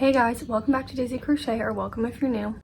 Hey guys, welcome back to Daisy Crochet, or welcome if you're new.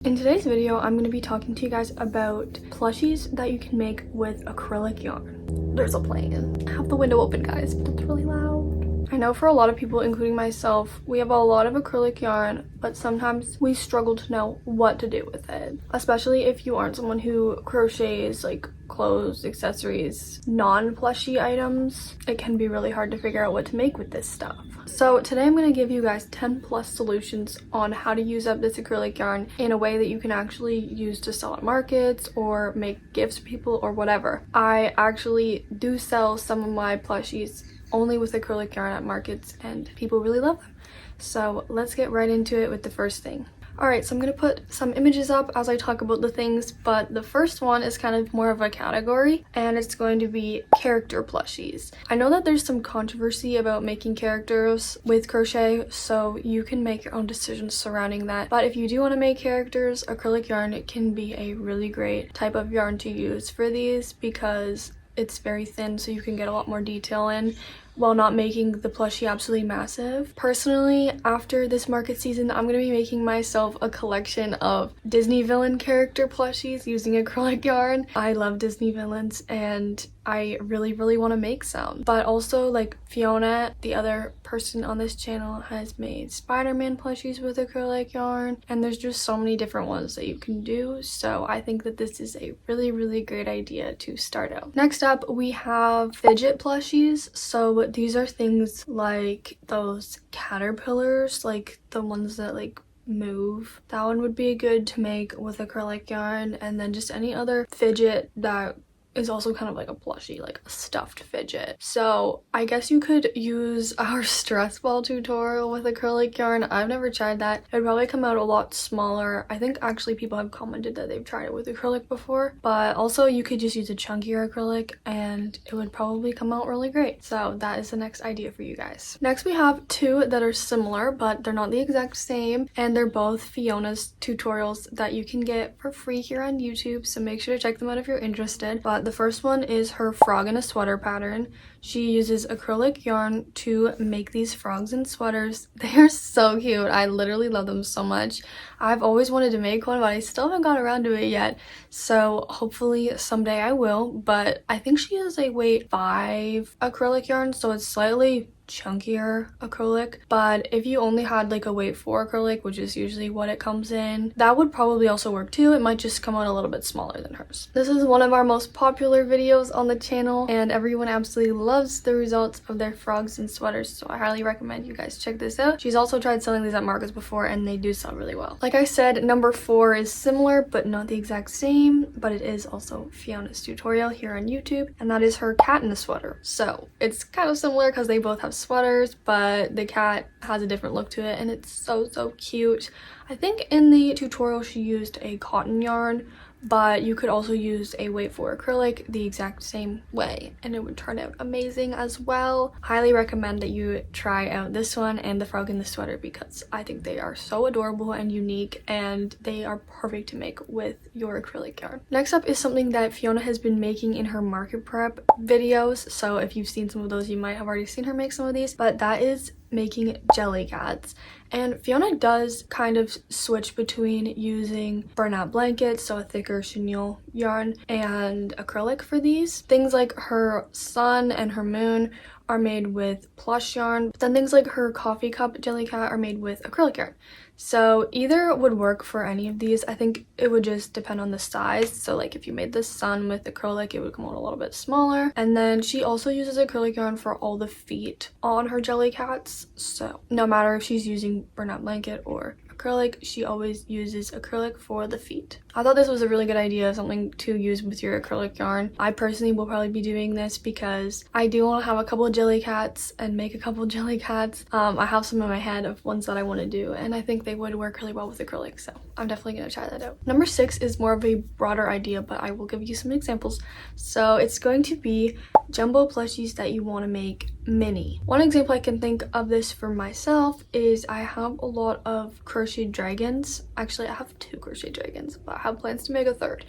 In today's video, I'm going to be talking to you guys about plushies that you can make with acrylic yarn. There's a plane. I have the window open, guys, but it's really loud. I know for a lot of people, including myself, we have a lot of acrylic yarn, but sometimes we struggle to know what to do with it. Especially if you aren't someone who crochets like clothes, accessories, non-plushy items. It can be really hard to figure out what to make with this stuff. So today I'm going to give you guys 10 plus solutions on how to use up this acrylic yarn in a way that you can actually use to sell at markets or make gifts for people or whatever. I actually do sell some of my plushies only with acrylic yarn at markets and people really love them. So let's get right into it with the first thing. Alright, so I'm going to put some images up as I talk about the things, but the first one is kind of more of a category, and it's going to be character plushies. I know that there's some controversy about making characters with crochet, so you can make your own decisions surrounding that. But if you do want to make characters, acrylic yarn can be a really great type of yarn to use for these because it's very thin, so you can get a lot more detail in while not making the plushie absolutely massive. Personally, after this market season, I'm going to be making myself a collection of Disney villain character plushies using acrylic yarn. I love Disney villains and I really want to make some. But also, like, Fiona, the other person on this channel, has made Spider-Man plushies with acrylic yarn, and there's just so many different ones that you can do, so I think that this is a really great idea to start out. Next up, we have Fidget plushies. So these are things like those caterpillars, like the ones that like move. That one would be good to make with acrylic yarn, and then just any other fidget that is also kind of like a plushie, like a stuffed fidget. So I guess you could use our stress ball tutorial with acrylic yarn. I've never tried that. It would probably come out a lot smaller. I think actually people have commented that they've tried it with acrylic before, but also you could just use a chunkier acrylic and it would probably come out really great. So that is the next idea for you guys. Next we have two that are similar, but they're not the exact same, and they're both Fiona's tutorials that you can get for free here on YouTube, so make sure to check them out if you're interested. But the first one is her frog in a sweater pattern. She uses acrylic yarn to make these frogs and sweaters. They are so cute. I literally love them so much. I've always wanted to make one, but I still haven't got around to it yet. So hopefully someday I will. But I think she uses a weight 5 acrylic yarn, so it's slightly chunkier acrylic. But if you only had like a weight 4 acrylic, which is usually what it comes in, that would probably also work too. It might just come out a little bit smaller than hers. This is one of our most popular videos on the channel, and everyone absolutely loves the results of their frogs and sweaters, so I highly recommend you guys check this out. She's also tried selling these at markets before, and they do sell really well. Like I said, number 4 is similar but not the exact same, but it is also Fiona's tutorial here on YouTube, and that is her cat in a sweater. So it's kind of similar because they both have sweaters, but the cat has a different look to it, and it's so cute. I think in the tutorial she used a cotton yarn, but you could also use a weight 4 acrylic the exact same way and it would turn out amazing as well. Highly recommend that you try out this one and the frog in the sweater because I think they are so adorable and unique, and they are perfect to make with your acrylic yarn. Next up is something that Fiona has been making in her market prep videos, so if you've seen some of those you might have already seen her make some of these, but that is making Jellycats. And Fiona does kind of switch between using burnout blankets, so a thicker chenille yarn, and acrylic for these. Things like her sun and her moon are made with plush yarn, but then things like her coffee cup Jellycat are made with acrylic yarn. So either would work for any of these. I think it would just depend on the size. So like if you made the sun with acrylic, it would come out a little bit smaller. And then she also uses acrylic yarn for all the feet on her Jellycats. So no matter if she's using burnout blanket or acrylic, she always uses acrylic for the feet. I thought this was a really good idea, something to use with your acrylic yarn. I personally will probably be doing this because I do want to have a couple of Jellycats and make a couple of Jellycats. I have some in my head of ones that I want to do, and I think they would work really well with acrylic, so I'm definitely going to try that out. Number 6 is more of a broader idea, but I will give you some examples. So it's going to be jumbo plushies that you want to make mini. One example I can think of this for myself is I have a lot of crocheted dragons. Actually, I have 2 crochet dragons, but I have plans to make a 3rd,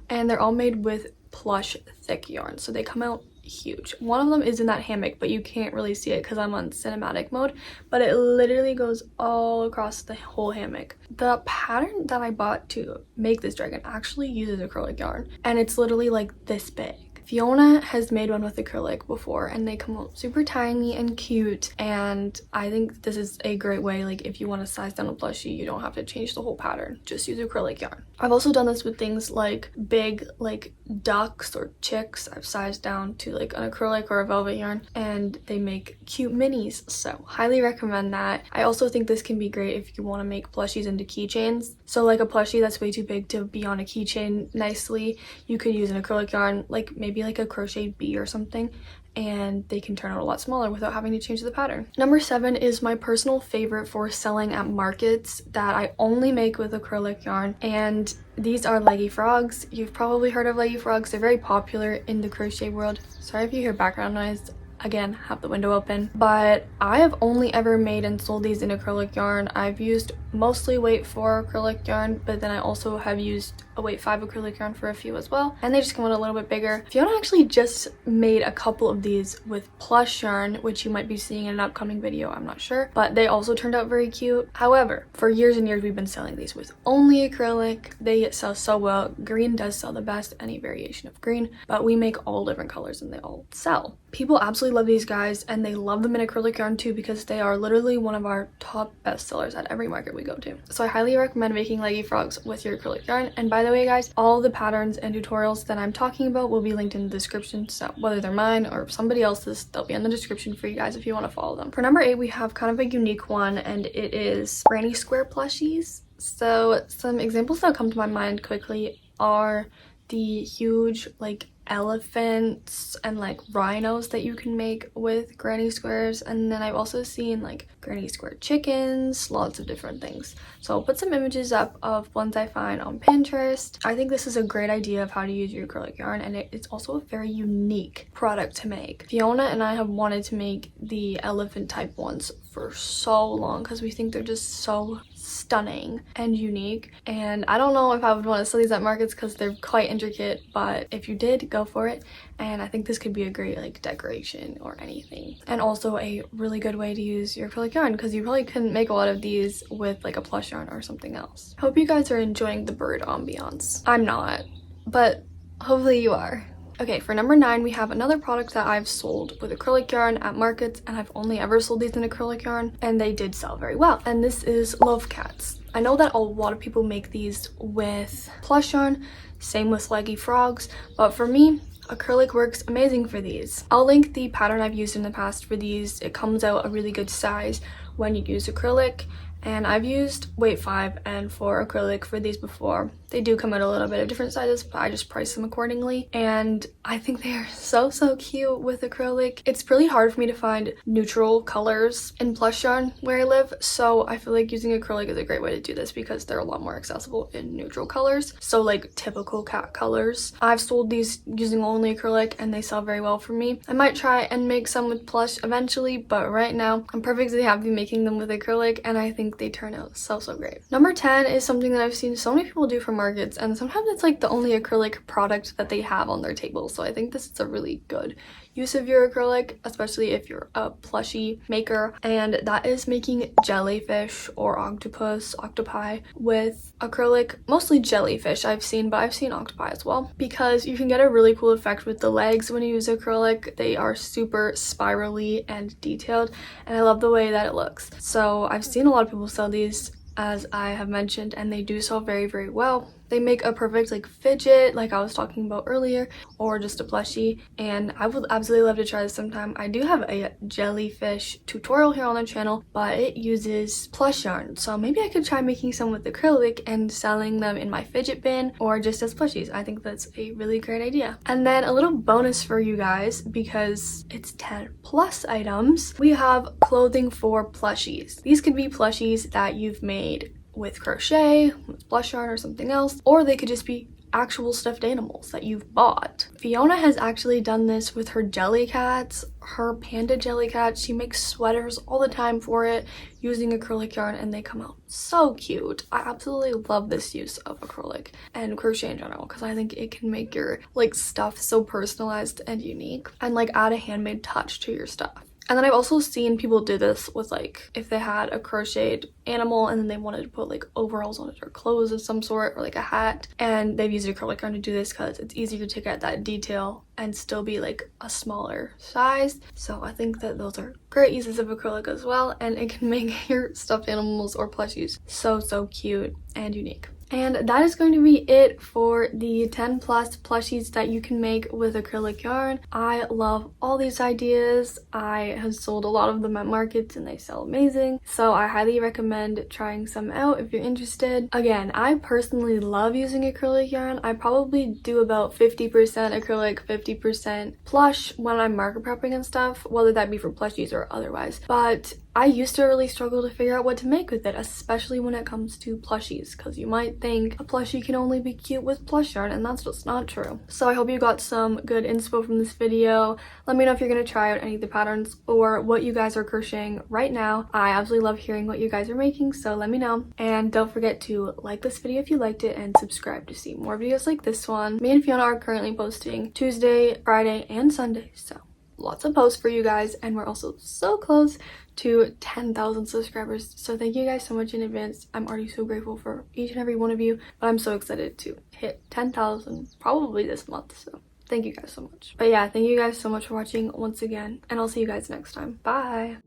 and they're all made with plush thick yarn, so they come out huge. One of them is in that hammock, but you can't really see it because I'm on cinematic mode, but it literally goes all across the whole hammock. The pattern that I bought to make this dragon actually uses acrylic yarn, and it's literally like this big. Fiona has made one with acrylic before, and they come out super tiny and cute, and I think this is a great way, like if you want to size down a plushie, you don't have to change the whole pattern, just use acrylic yarn. I've also done this with things like big like ducks or chicks. I've sized down to like an acrylic or a velvet yarn, and they make cute minis, so highly recommend that. I also think this can be great if you want to make plushies into keychains. So like a plushie that's way too big to be on a keychain nicely, you could use an acrylic yarn, like maybe like a crochet bee or something, and they can turn out a lot smaller without having to change the pattern. Number 7 is my personal favorite for selling at markets that I only make with acrylic yarn, and these are Leggy frogs. You've probably heard of Leggy frogs. They're very popular in the crochet world. Sorry if you hear background noise. Again, have the window open. But I have only ever made and sold these in acrylic yarn. I've used mostly weight 4 acrylic yarn, but then I also have used a weight 5 acrylic yarn for a few as well, and they just come out a little bit bigger. Fiona actually just made a couple of these with plush yarn, which you might be seeing in an upcoming video, I'm not sure, but they also turned out very cute. However, for years and years we've been selling these with only acrylic. They sell so well. Green does sell the best, any variation of green, but we make all different colors and they all sell. People absolutely love these guys, and they love them in acrylic yarn too, because they are literally one of our top best sellers at every market we go to. So I highly recommend making Leggy frogs with your acrylic yarn. And by the way guys, all the patterns and tutorials that I'm talking about will be linked in the description, so whether they're mine or somebody else's, they'll be in the description for you guys if you want to follow them. For number 8, we have kind of a unique one, and it is granny square plushies. So some examples that come to my mind quickly are the huge like elephants and like rhinos that you can make with granny squares, and then I've also seen like granny square chickens, lots of different things. So I'll put some images up of ones I find on Pinterest. I think this is a great idea of how to use your acrylic yarn, and it's also a very unique product to make. Fiona and I have wanted to make the elephant type ones for so long because we think they're just so stunning and unique, and I don't know if I would want to sell these at markets because they're quite intricate, but if you did, go for it. And I think this could be a great like decoration or anything, and also a really good way to use your acrylic yarn because you probably couldn't make a lot of these with like a plush yarn or something else. Hope you guys are enjoying the bird ambiance. I'm not, but hopefully you are. Okay, for number 9, we have another product that I've sold with acrylic yarn at markets, and I've only ever sold these in acrylic yarn, and they did sell very well. And this is Loaf cats. I know that a lot of people make these with plush yarn, same with Leggy frogs, but for me, acrylic works amazing for these. I'll link the pattern I've used in the past for these. It comes out a really good size when you use acrylic, and I've used weight 5 and 4 acrylic for these before. They do come out a little bit of different sizes, but I just price them accordingly, and I think they are so cute with acrylic. It's really hard for me to find neutral colors in plush yarn where I live, so I feel like using acrylic is a great way to do this because they're a lot more accessible in neutral colors, so like typical cat colors. I've sold these using only acrylic and they sell very well for me. I might try and make some with plush eventually, but right now I'm perfectly happy making them with acrylic, and I think they turn out so great. Number 10 is something that I've seen so many people do for markets, and sometimes it's like the only acrylic product that they have on their table, so I think this is a really good use of your acrylic, especially if you're a plushie maker, and that is making jellyfish or octopi with acrylic. Mostly jellyfish I've seen, but I've seen octopi as well, because you can get a really cool effect with the legs when you use acrylic. They are super spirally and detailed, and I love the way that it looks. So I've seen a lot of people sell these, as I have mentioned, and they do sell very well. They make a perfect like fidget, like I was talking about earlier, or just a plushie, and I would absolutely love to try this sometime. I do have a jellyfish tutorial here on the channel, but it uses plush yarn, so maybe I could try making some with acrylic and selling them in my fidget bin or just as plushies. I think that's a really great idea. And then a little bonus for you guys, because it's 10 plus items, we have clothing for plushies. These could be plushies that you've made with crochet, with plush yarn or something else, or they could just be actual stuffed animals that you've bought. Fiona has actually done this with her Jellycats, her panda Jellycat. She makes sweaters all the time for it using acrylic yarn, and they come out so cute. I absolutely love this use of acrylic and crochet in general because I think it can make your like stuff so personalized and unique and like add a handmade touch to your stuff. And then I've also seen people do this with like if they had a crocheted animal and then they wanted to put like overalls on it or clothes of some sort or like a hat, and they've used acrylic yarn to do this because it's easier to get that detail and still be like a smaller size. So I think that those are great uses of acrylic as well, and it can make your stuffed animals or plushies so cute and unique. And that is going to be it for the 10 plus plushies that you can make with acrylic yarn. I love all these ideas. I have sold a lot of them at markets and they sell amazing. So I highly recommend trying some out if you're interested. Again, I personally love using acrylic yarn. I probably do about 50% acrylic, 50% plush when I'm market prepping and stuff, whether that be for plushies or otherwise. But I used to really struggle to figure out what to make with it, especially when it comes to plushies, because you might think a plushie can only be cute with plush yarn, and that's just not true. So I hope you got some good inspo from this video. Let me know if you're going to try out any of the patterns or what you guys are crocheting right now. I absolutely love hearing what you guys are making, so let me know. And don't forget to like this video if you liked it and subscribe to see more videos like this one. Me and Fiona are currently posting Tuesday, Friday, and Sunday, so lots of posts for you guys, and we're also so close to 10,000 subscribers, so thank you guys so much in advance. I'm already so grateful for each and every one of you, but I'm so excited to hit 10,000 probably this month, so thank you guys so much. But yeah, thank you guys so much for watching once again, and I'll see you guys next time. Bye.